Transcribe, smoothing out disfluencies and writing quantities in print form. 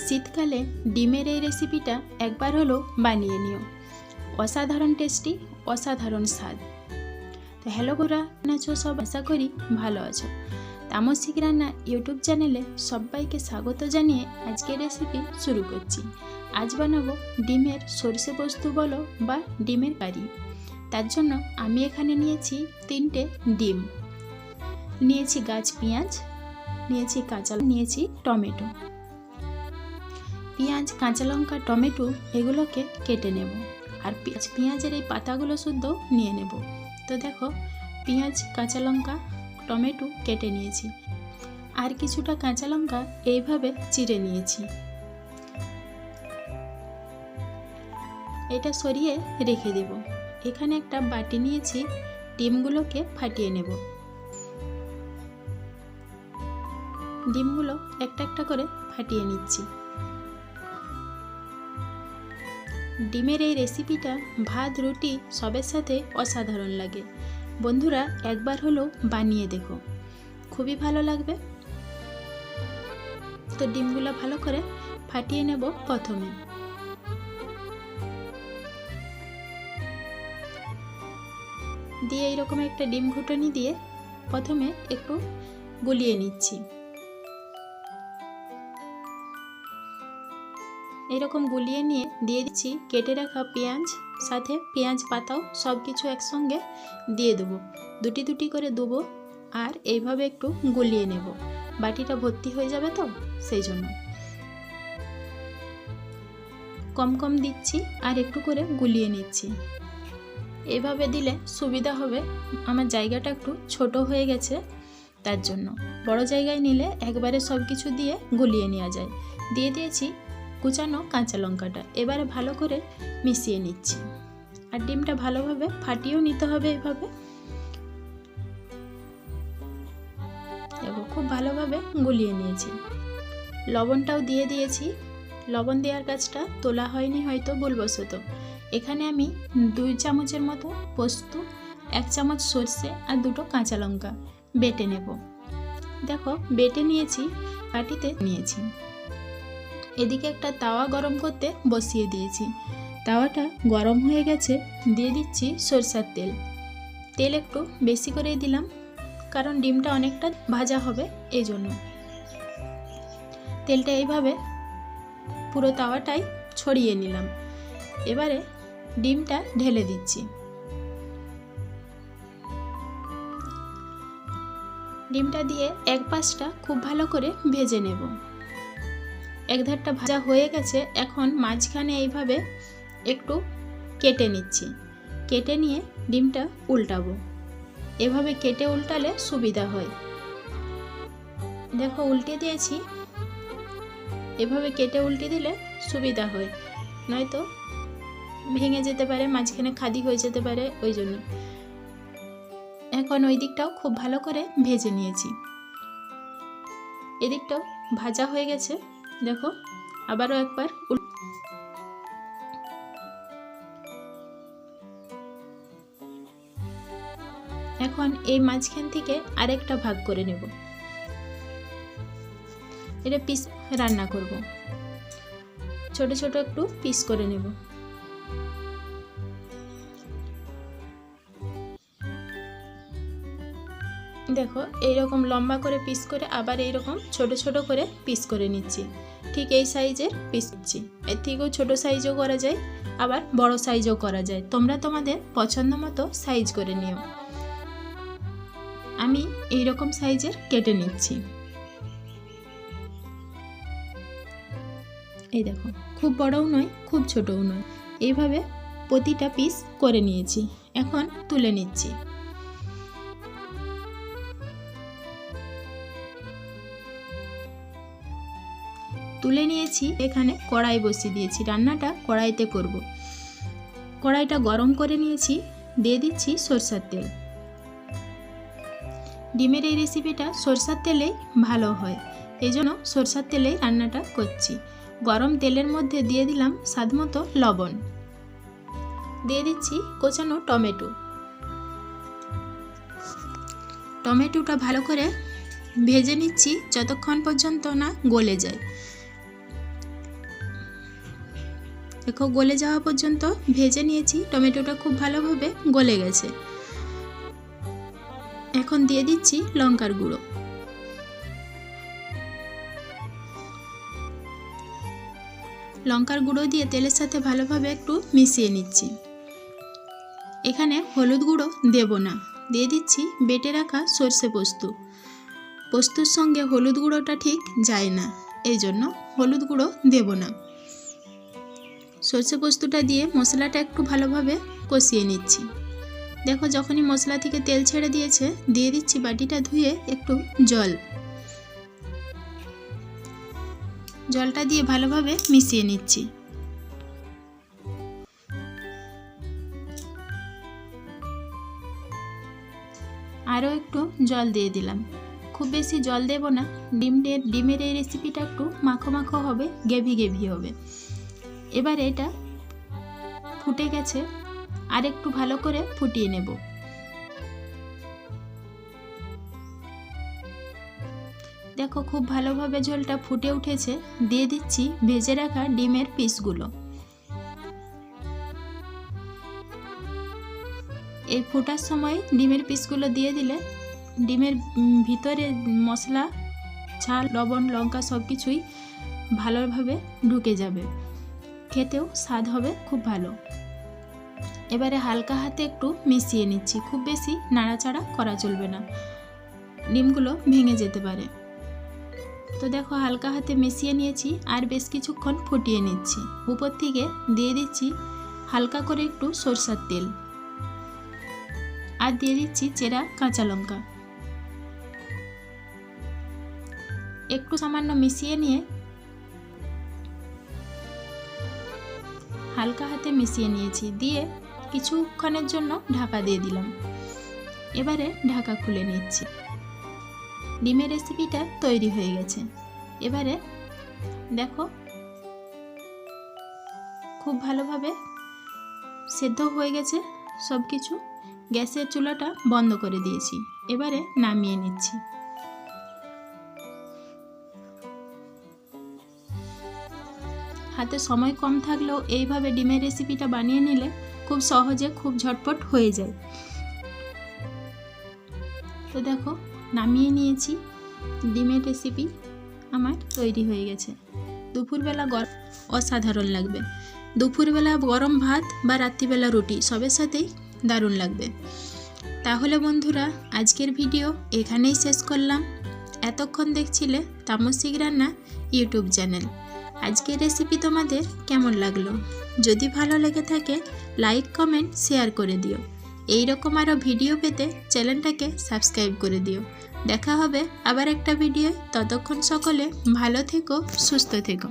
শীতকালে ডিমের এই রেসিপিটা একবার হলো বানিয়ে নিও। অসাধারণ টেস্টি, অসাধারণ স্বাদ। তো হ্যালো বন্ধুরা, আছো সব? আশা করি ভালো আছো। তামসিক রান্না ইউটিউব চ্যানেলে সবাইকে স্বাগত জানিয়ে আজকের রেসিপি শুরু করছি। আজ বানাবো ডিমের সরষে পোস্ত বলো বা ডিমের কারি। তার জন্য আমি এখানে নিয়েছি 3টে ডিম, নিয়েছি গাছ পেঁয়াজ, নিয়েছি কাঁচা, নিয়েছি টমেটো। পেঁয়াজ, কাঁচা লঙ্কা, টমেটো এগুলোকে কেটে নেব। আর পেঁয়াজের এই পাতাগুলো শুদ্ধ নিয়ে নেব। তো দেখো, পেঁয়াজ, কাঁচা লঙ্কা, টমেটো কেটে নিয়েছি। আর কিছুটা কাঁচা লঙ্কা এইভাবে চিড়ে নিয়েছি। এটা সরিয়ে রেখে দেব। এখানে একটা বাটি নিয়েছি, ডিমগুলোকে ফাটিয়ে নেব। ডিমগুলো একটা একটা করে ফাটিয়ে নিচ্ছি। ডিমের এই রেসিপিটা ভাত, রুটি সবের সাথে অসাধারণ লাগে। বন্ধুরা, একবার হলেও বানিয়ে দেখো, খুবই ভালো লাগবে। তো ডিমগুলো ভালো করে ফাটিয়ে নেব। প্রথমে দিয়ে এইরকম একটা ডিম ঘুটনি দিয়ে প্রথমে একটু গুলিয়ে নিচ্ছি। এরকম গুলিয়ে নিয়ে দিয়ে দিচ্ছি কেটে রাখা পেঁয়াজ, সাথে পেঁয়াজ পাতাও সব কিছু একসঙ্গে দিয়ে দেবো। দুটি দুটি করে দেবো আর এইভাবে একটু গুলিয়ে নেব। বাটিটা ভর্তি হয়ে যাবে তো সেই জন্য কম কম দিচ্ছি আর একটু করে গুলিয়ে নিচ্ছি। এইভাবে দিলে সুবিধা হবে। আমার জায়গাটা একটু ছোট হয়ে গেছে, তার জন্য বড় জায়গায় নিলে একবারে সব কিছু দিয়ে গুলিয়ে নেওয়া যায়। দিয়ে দিয়েছি কুচানো কাঁচা লঙ্কাটা। এবারে ভালো করে মিশিয়ে নিচ্ছি। আর ডিমটা ভালোভাবে ফাটিয়েও নিতে হবে। এভাবে দেখো, খুব ভালোভাবে গুলিয়ে নিয়েছি। লবণটাও দিয়ে দিয়েছি। লবণ দেওয়ার কাজটা তোলা হয়নি হয়তো ভুলবশত। এখানে আমি 2 চামচের মতো পোস্ত, 1 চামচ সর্ষে আর 2টো কাঁচা লঙ্কা বেটে নেব। দেখো, বেটে নিয়েছি, বাটিতে নিয়েছি। এদিকে একটা তাওয়া গরম করতে বসিয়ে দিয়েছি। তাওয়াটা গরম হয়ে গেছে। দিয়ে দিচ্ছি সরষের তেল। তেল একটু বেশি করেই দিলাম, কারণ ডিমটা অনেকটা ভাজা হবে এই জন্য। তেলটা এইভাবে পুরো তাওয়াটাই ছড়িয়ে নিলাম। এবারে ডিমটা ঢেলে দিচ্ছি। ডিমটা দিয়ে এক পাশটা খুব ভালো করে ভেজে নেব। এক ধারটা ভাজা হয়ে গেছে। এখন মাঝখানে এইভাবে একটু কেটে নিচ্ছি। কেটে নিয়ে ডিমটা উল্টাবো। এভাবে কেটে উল্টালে সুবিধা হয়। দেখো, উল্টে দিয়েছি। এভাবে কেটে উল্টে দিলে সুবিধা হয়, নয়তো ভেঙে যেতে পারে, মাঝখানে খাদি হয়ে যেতে পারে, ওই জন্য। এখন ওই দিকটাও খুব ভালো করে ভেজে নিয়েছি। এদিকটাও ভাজা হয়ে গেছে। দেখো, আবারও একবার এখন এই মাঝখান থেকে আরেকটা ভাগ করে নেব। এটা পিস রান্না করব। ছোট ছোট একটু পিস করে নেব। দেখো, এইরকম লম্বা করে পিস করে আবার এইরকম ছোট ছোট করে পিস করে নিচ্ছি। ঠিক এই সাইজের পিস নিচ্ছি। এর থেকেও ছোট সাইজও করা যায়, আবার বড় সাইজও করা যায়। তোমরা তোমাদের পছন্দ মতো সাইজ করে নিও। আমি এইরকম সাইজের কেটে নিচ্ছি। এই দেখো, খুব বড়ও নয়, খুব ছোটও নয়। এইভাবে প্রতিটা পিস করে নিয়েছি। এখন তুলে নিচ্ছি। তুলে নিয়েছি। এখানে কড়াই বসিয়ে দিয়েছি। রান্নাটা কড়াইতে করব। কড়াইটা গরম করে নিয়েছি। দিয়ে দিচ্ছি সরষের তেল। ডিমের এই রেসিপিটা সরষের তেলেই ভালো হয়, এই জন্য সরষের তেলেই রান্নাটা করছি। গরম তেলের মধ্যে দিয়ে দিলাম স্বাদমতো লবণ। দিয়ে দিচ্ছি কোচানো টমেটো। টমেটোটা ভালো করে ভেজে নিচ্ছি যতক্ষণ পর্যন্ত না গলে যায়। দেখো গলে যাওয়া পর্যন্ত ভেজে নিয়েছি। টমেটোটা খুব ভালোভাবে গলে গেছে। এখন দিয়ে দিচ্ছি লঙ্কার গুঁড়ো। লঙ্কার গুঁড়ো দিয়ে তেলের সাথে ভালোভাবে একটু মিশিয়ে নিচ্ছি। এখানে হলুদ গুঁড়ো দেব না, দিয়ে দিচ্ছি বেটে রাখা সর্ষে পোস্ত। পোস্তর সঙ্গে হলুদ গুঁড়োটা ঠিক যায় না, এই জন্য হলুদ গুঁড়ো দেব না। সর্ষে পোস্তটা দিয়ে মশলাটা একটু ভালোভাবে কষিয়ে নিচ্ছি। দেখো যখনই মশলা থেকে তেল ছেড়ে দিয়েছে, দিয়ে দিচ্ছি বাটিটা ধুয়ে একটু জল। জলটা দিয়ে ভালোভাবে মিশিয়ে নিচ্ছি। আরও একটু জল দিয়ে দিলাম, খুব বেশি জল দেব না। ডিমের এই রেসিপিটা একটু মাখো মাখো হবে, গ্রেভি গ্রেভি হবে। এবার এটা ফুটে গেছে, আর একটু ভালো করে ফুটিয়ে নেব। দেখো খুব ভালোভাবে ঝোলটা ফুটে উঠেছে। দিয়ে দিচ্ছি ভেজে রাখা ডিমের পিসগুলো। এই ফোটার সময় ডিমের পিসগুলো দিয়ে দিলে ডিমের ভিতরে মশলা, ঝাল, লবণ, লঙ্কা সব কিছুই ভালোভাবে ঢুকে যাবে, খেতেও স্বাদ হবে খুব ভালো। এবারে হালকা হাতে একটু মিশিয়ে নিচ্ছি, খুব বেশি নাড়াচাড়া করা চলবে না, ডিমগুলো ভেঙে যেতে পারে। তো দেখো হালকা হাতে মিশিয়ে নিয়েছি, আর বেশ কিছুক্ষণ ফুটিয়ে নিচ্ছি। উপর থেকে দিয়ে দিচ্ছি হালকা করে একটু সরষের তেল, আর দিয়ে দিচ্ছি চেরা কাঁচা লঙ্কা। একটু সামান্য মিশিয়ে নিয়ে হালকা হাতে মিশিয়ে নিয়েছি, দিয়ে কিছুক্ষণের জন্য ঢাকা দিয়ে দিলাম। এবারে ঢাকা খুলে নিচ্ছি। ডিমের রেসিপিটা তৈরি হয়ে গেছে। এবারে দেখো খুব ভালোভাবে সেদ্ধ হয়ে গেছে সব কিছু। গ্যাসের চুলাটা বন্ধ করে দিয়েছি। এবারে নামিয়ে নিচ্ছি। হাতে সময় কম থাকলেও এইভাবে ডিমের রেসিপিটা বানিয়ে নিলে খুব সহজে, খুব ঝটপট হয়ে যায়। তো দেখো নামিয়ে নিয়েছি। ডিমের রেসিপি আমার তৈরি হয়ে গেছে। দুপুরবেলা অসাধারণ লাগবে। দুপুরবেলা গরম ভাত বা রাত্রিবেলা রুটি সবের সাথেই দারুণ লাগবে। তাহলে বন্ধুরা আজকের ভিডিও এখানেই শেষ করলাম। এতক্ষণ দেখছিলে তামসিক রান্না ইউটিউব চ্যানেল। আজকের রেসিপি তোমাদের কেমন লাগলো? যদি ভালো লেগে থাকে লাইক, কমেন্ট, শেয়ার করে দিও। এই রকম আরও ভিডিও পেতে চ্যানেলটাকে সাবস্ক্রাইব করে দিও। দেখা হবে আবার একটা ভিডিও। ততক্ষণ সকলে ভালো থেকো, সুস্থ থেকো।